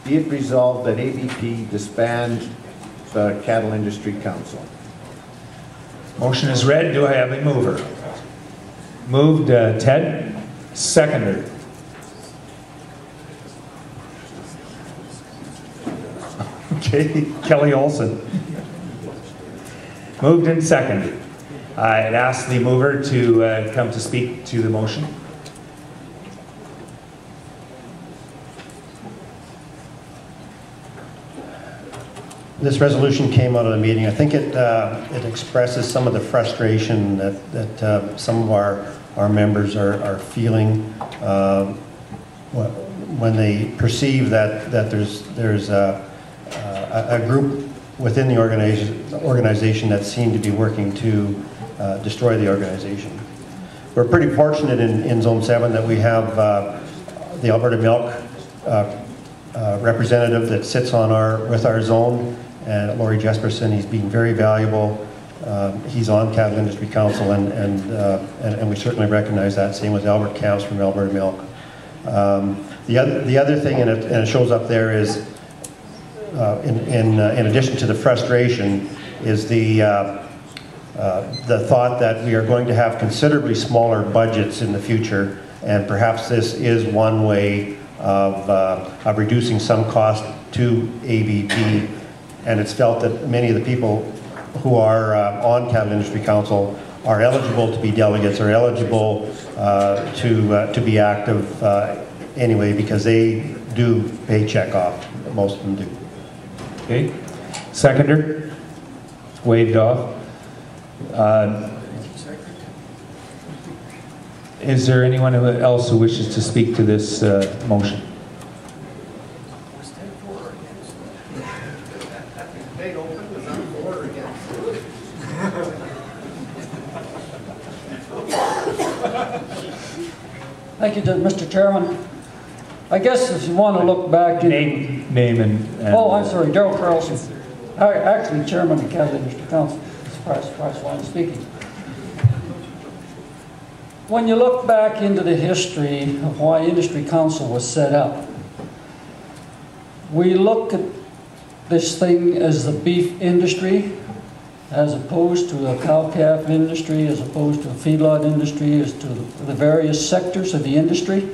Be it resolved that ABP disband the Cattle Industry Council. Motion is read. Do I have a mover? Moved, Ted. Seconder. Okay, Kelly Olson. Moved and seconded. I'd ask the mover to come to speak to the motion. This resolution came out of the meeting. I think it expresses some of the frustration that some of our members are feeling when they perceive that there's a group within the organization that seem to be working to destroy the organization. We're pretty fortunate in Zone 7 that we have the Alberta Milk representative that sits on with our zone, and Laurie Jesperson. He's been very valuable. He's on Cattle Industry Council, and we certainly recognize that. Same with Albert Camps from Alberta Milk. The other thing, and it shows up there, is in addition to the frustration, is the thought that we are going to have considerably smaller budgets in the future, and perhaps this is one way of reducing some cost to ABP. And it's felt that many of the people who are on Cattle Industry Council are eligible to be delegates, or eligible to be active anyway, because they do pay check off. Most of them do. Okay. Seconder. Waved off. Is there anyone else who wishes to speak to this motion? Thank you, Mr. Chairman. I guess if you want to look back in... Name and oh, I'm sorry, Darrell Carlson. Actually, Chairman of the Cattle Industry Council. Surprise, why I'm speaking. When you look back into the history of why Industry Council was set up, we look at this thing as the beef industry, as opposed to a cow-calf industry, as opposed to a feedlot industry, as to the various sectors of the industry.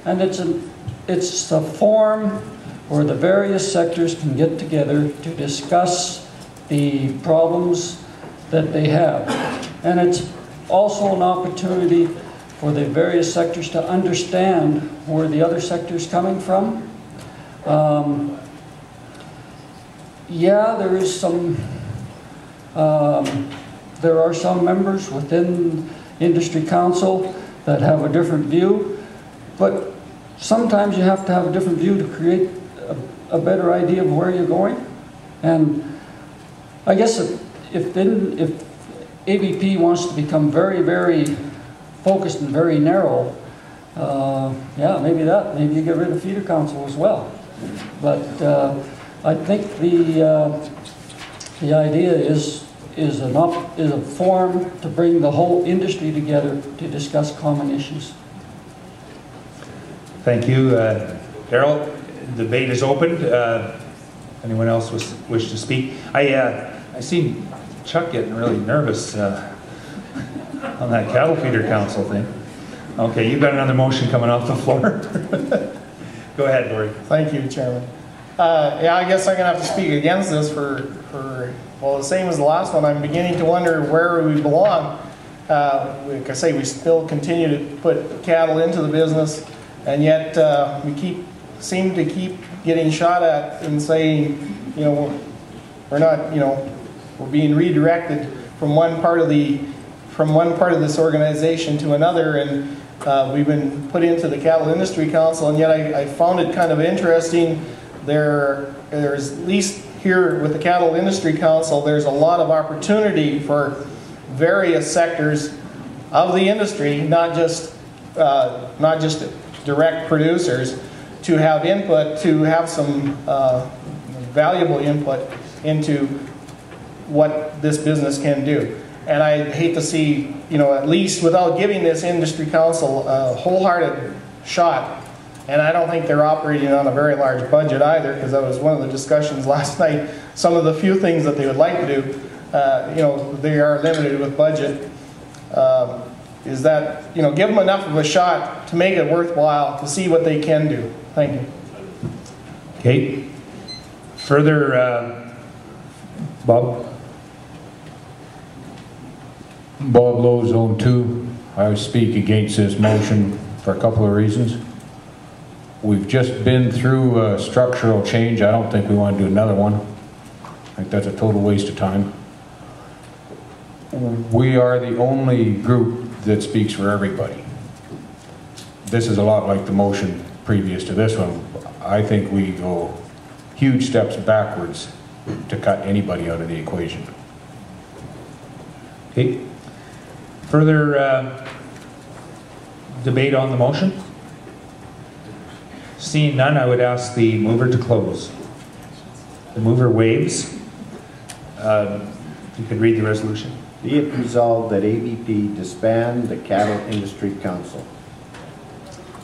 And it's a forum where the various sectors can get together to discuss the problems that they have. And it's also an opportunity for the various sectors to understand where the other sector's coming from. Yeah, there is some... there are some members within Industry Council that have a different view, but sometimes you have to have a different view to create a better idea of where you're going. And I guess if ABP wants to become very, very focused and very narrow, yeah, maybe you get rid of Feeder Council as well. But I think the idea is a forum to bring the whole industry together to discuss common issues. Thank you, Darrell. The debate is opened. Anyone else wish to speak? I seen Chuck getting really nervous on that cattle feeder council thing. Okay, you've got another motion coming off the floor. Go ahead, Laurie. Thank you, Chairman. Yeah, I guess I'm going to have to speak against this for well, the same as the last one. I'm beginning to wonder where we belong. Like I say, we still continue to put cattle into the business, and yet we seem to keep getting shot at and saying, you know, we're not, you know, we're being redirected from one part of this organization to another, and we've been put into the Cattle Industry Council, and yet I found it kind of interesting. There's at least here with the Cattle Industry Council, there's a lot of opportunity for various sectors of the industry, not just direct producers, to have input, to have some valuable input into what this business can do. And I hate to see, you know, at least without giving this Industry Council a wholehearted shot, And I don't think they're operating on a very large budget either, because that was one of the discussions last night. Some of the few things that they would like to do, you know, they are limited with budget. Is that, you know, give them enough of a shot to make it worthwhile, to see what they can do. Thank you. Okay. Further, Bob? Bob Lowe, Zone 2. I speak against this motion for a couple of reasons. We've just been through a structural change. I don't think we want to do another one. I think that's a total waste of time. We are the only group that speaks for everybody. This is a lot like the motion previous to this one. I think we go huge steps backwards to cut anybody out of the equation. Okay. Further debate on the motion? Seeing none, I would ask the mover to close. The mover waives. You could read the resolution. Be it resolved that ABP disband the Cattle Industry Council.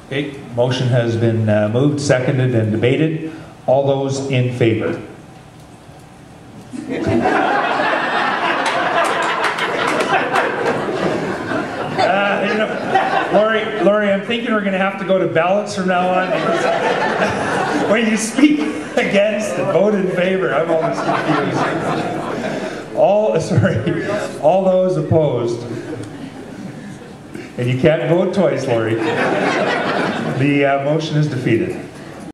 Okay, motion has been moved, seconded, and debated. All those in favor? Lori, I'm thinking we're going to have to go to ballots from now on. When you speak against and vote in favor, I'm always confused. All those opposed. And you can't vote twice, Lori. The motion is defeated.